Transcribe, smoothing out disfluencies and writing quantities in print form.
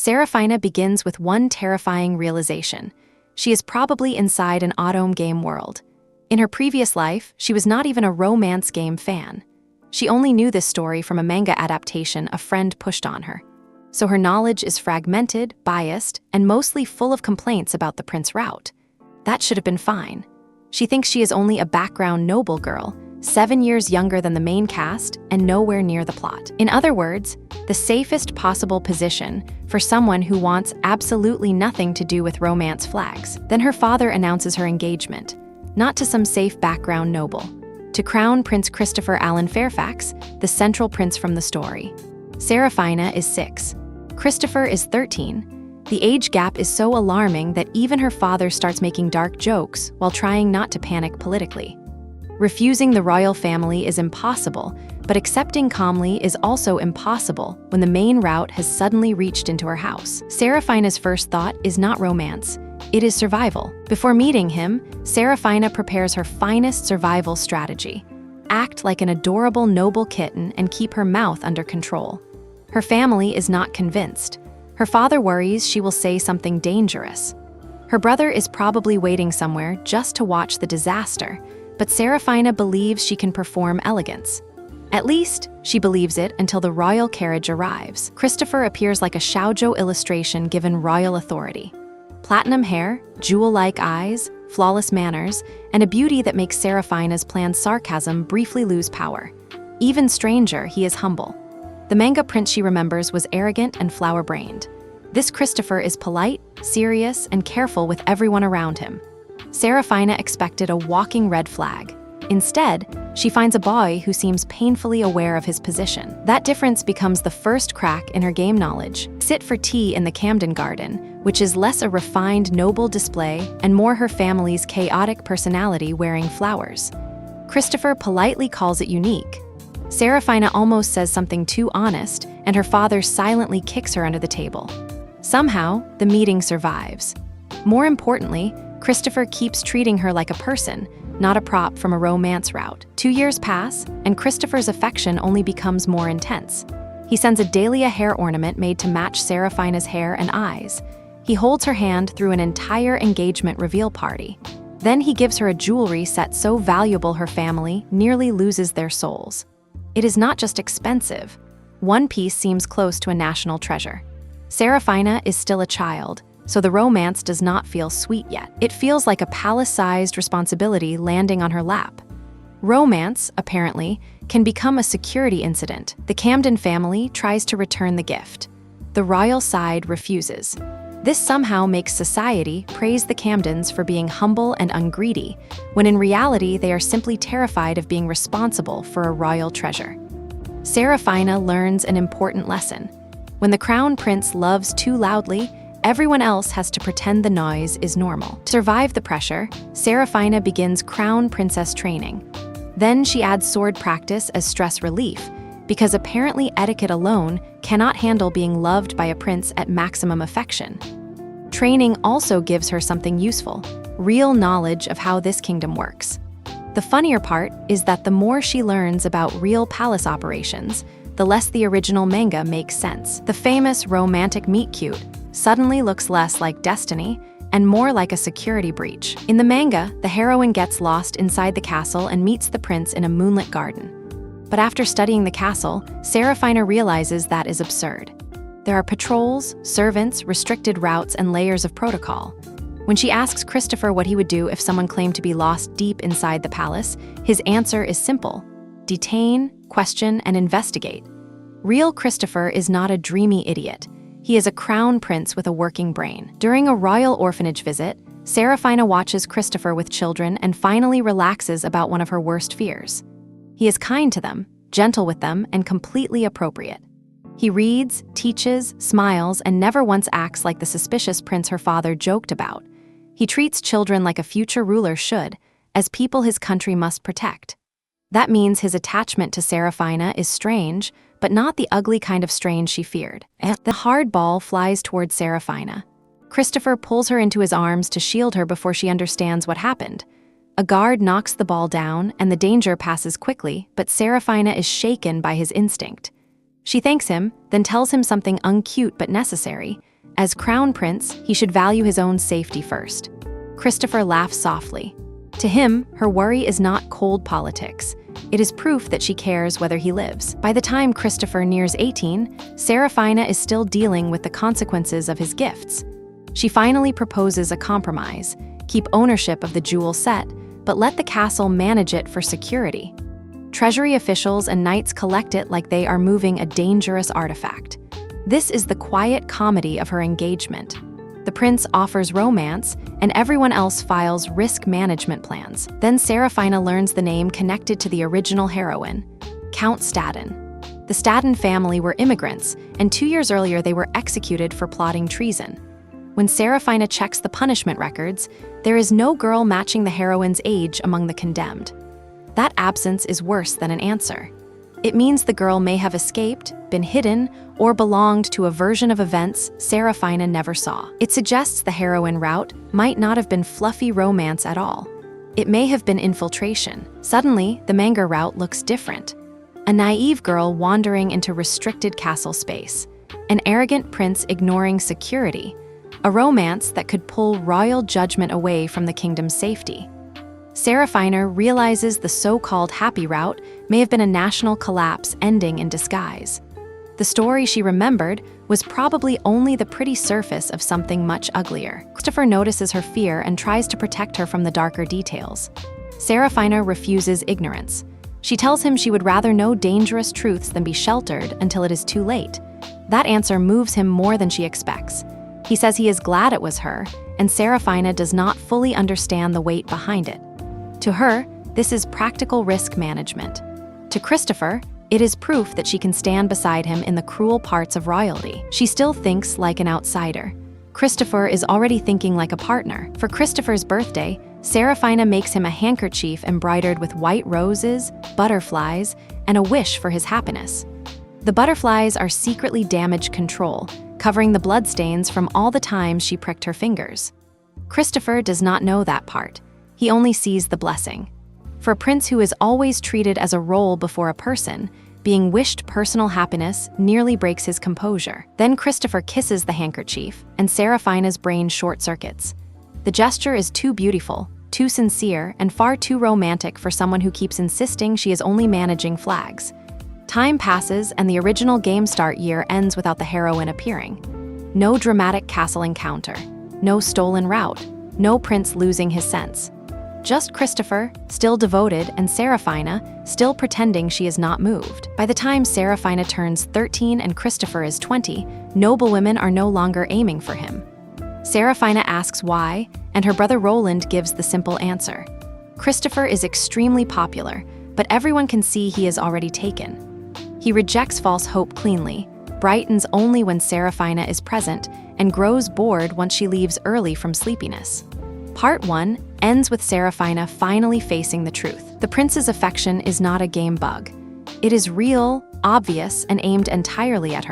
Serafina begins with one terrifying realization. She is probably inside an Otome game world. In her previous life, she was not even a romance game fan. She only knew this story from a manga adaptation a friend pushed on her. So her knowledge is fragmented, biased, and mostly full of complaints about the prince route. That should have been fine. She thinks she is only a background noble girl, 7 years younger than the main cast and nowhere near the plot. In other words, the safest possible position for someone who wants absolutely nothing to do with romance flags. Then her father announces her engagement, not to some safe background noble, to Crown Prince Christopher Allen Fairfax, the central prince from the story. Serafina is 6. Christopher is 13. The age gap is so alarming that even her father starts making dark jokes while trying not to panic politically. Refusing the royal family is impossible, but accepting calmly is also impossible when the main route has suddenly reached into her house. Serafina's first thought is not romance, it is survival. Before meeting him, Serafina prepares her finest survival strategy. Act like an adorable noble kitten and keep her mouth under control. Her family is not convinced. Her father worries she will say something dangerous. Her brother is probably waiting somewhere just to watch the disaster, but Serafina believes she can perform elegance. At least, she believes it until the royal carriage arrives. Christopher appears like a shoujo illustration given royal authority. Platinum hair, jewel-like eyes, flawless manners, and a beauty that makes Serafina's planned sarcasm briefly lose power. Even stranger, he is humble. The manga prince she remembers was arrogant and flower-brained. This Christopher is polite, serious, and careful with everyone around him. Serafina expected a walking red flag. Instead, she finds a boy who seems painfully aware of his position. That difference becomes the first crack in her game knowledge. Sit for tea in the Camden Garden, which is less a refined, noble display and more her family's chaotic personality wearing flowers. Christopher politely calls it unique. Serafina almost says something too honest, and her father silently kicks her under the table. Somehow, the meeting survives. More importantly, Christopher keeps treating her like a person, not a prop from a romance route. 2 years pass, and Christopher's affection only becomes more intense. He sends a dahlia hair ornament made to match Serafina's hair and eyes. He holds her hand through an entire engagement reveal party. Then he gives her a jewelry set so valuable her family nearly loses their souls. It is not just expensive. One piece seems close to a national treasure. Serafina is still a child, so the romance does not feel sweet yet. It feels like a palace-sized responsibility landing on her lap. Romance, apparently, can become a security incident. The Camden family tries to return the gift. The royal side refuses. This somehow makes society praise the Camdens for being humble and ungreedy, when in reality they are simply terrified of being responsible for a royal treasure. Serafina learns an important lesson. When the crown prince loves too loudly, everyone else has to pretend the noise is normal. To survive the pressure, Serafina begins crown princess training. Then she adds sword practice as stress relief, because apparently etiquette alone cannot handle being loved by a prince at maximum affection. Training also gives her something useful, real knowledge of how this kingdom works. The funnier part is that the more she learns about real palace operations, the less the original manga makes sense. The famous romantic meet-cute suddenly looks less like destiny and more like a security breach. In the manga, the heroine gets lost inside the castle and meets the prince in a moonlit garden. But after studying the castle, Serafina realizes that is absurd. There are patrols, servants, restricted routes, and layers of protocol. When she asks Christopher what he would do if someone claimed to be lost deep inside the palace, his answer is simple: detain, question, and investigate. Real Christopher is not a dreamy idiot. He is a crown prince with a working brain. During a royal orphanage visit, Serafina watches Christopher with children and finally relaxes about one of her worst fears. He is kind to them, gentle with them, and completely appropriate. He reads, teaches, smiles, and never once acts like the suspicious prince her father joked about. He treats children like a future ruler should, as people his country must protect. That means his attachment to Serafina is strange, but not the ugly kind of strange she feared. The hard ball flies towards Serafina. Christopher pulls her into his arms to shield her before she understands what happened. A guard knocks the ball down, and the danger passes quickly, but Serafina is shaken by his instinct. She thanks him, then tells him something uncute but necessary. As crown prince, he should value his own safety first. Christopher laughs softly. To him, her worry is not cold politics. It is proof that she cares whether he lives. By the time Christopher nears 18, Serafina is still dealing with the consequences of his gifts. She finally proposes a compromise: keep ownership of the jewel set, but let the castle manage it for security. Treasury officials and knights collect it like they are moving a dangerous artifact. This is the quiet comedy of her engagement. The prince offers romance, and everyone else files risk management plans. Then Serafina learns the name connected to the original heroine, Count Stadin. The Stadin family were immigrants, and 2 years earlier they were executed for plotting treason. When Serafina checks the punishment records, there is no girl matching the heroine's age among the condemned. That absence is worse than an answer. It means the girl may have escaped, been hidden, or belonged to a version of events Serafina never saw. It suggests the heroine route might not have been fluffy romance at all. It may have been infiltration. Suddenly, the manga route looks different. A naive girl wandering into restricted castle space. An arrogant prince ignoring security. A romance that could pull royal judgment away from the kingdom's safety. Serafina realizes the so-called happy route may have been a national collapse ending in disguise. The story she remembered was probably only the pretty surface of something much uglier. Christopher notices her fear and tries to protect her from the darker details. Serafina refuses ignorance. She tells him she would rather know dangerous truths than be sheltered until it is too late. That answer moves him more than she expects. He says he is glad it was her, and Serafina does not fully understand the weight behind it. To her, this is practical risk management. To Christopher, it is proof that she can stand beside him in the cruel parts of royalty. She still thinks like an outsider. Christopher is already thinking like a partner. For Christopher's birthday, Serafina makes him a handkerchief embroidered with white roses, butterflies, and a wish for his happiness. The butterflies are secretly damage control, covering the bloodstains from all the times she pricked her fingers. Christopher does not know that part. He only sees the blessing. For a prince who is always treated as a role before a person, being wished personal happiness nearly breaks his composure. Then Christopher kisses the handkerchief, and Serafina's brain short-circuits. The gesture is too beautiful, too sincere, and far too romantic for someone who keeps insisting she is only managing flags. Time passes, and the original Game Start year ends without the heroine appearing. No dramatic castle encounter, no stolen route, no prince losing his sense. Just Christopher, still devoted, and Serafina, still pretending she is not moved. By the time Serafina turns 13 and Christopher is 20, noblewomen are no longer aiming for him. Serafina asks why, and her brother Roland gives the simple answer. Christopher is extremely popular, but everyone can see he is already taken. He rejects false hope cleanly, brightens only when Serafina is present, and grows bored once she leaves early from sleepiness. Part 1 ends with Serafina finally facing the truth. The prince's affection is not a game bug. It is real, obvious, and aimed entirely at her.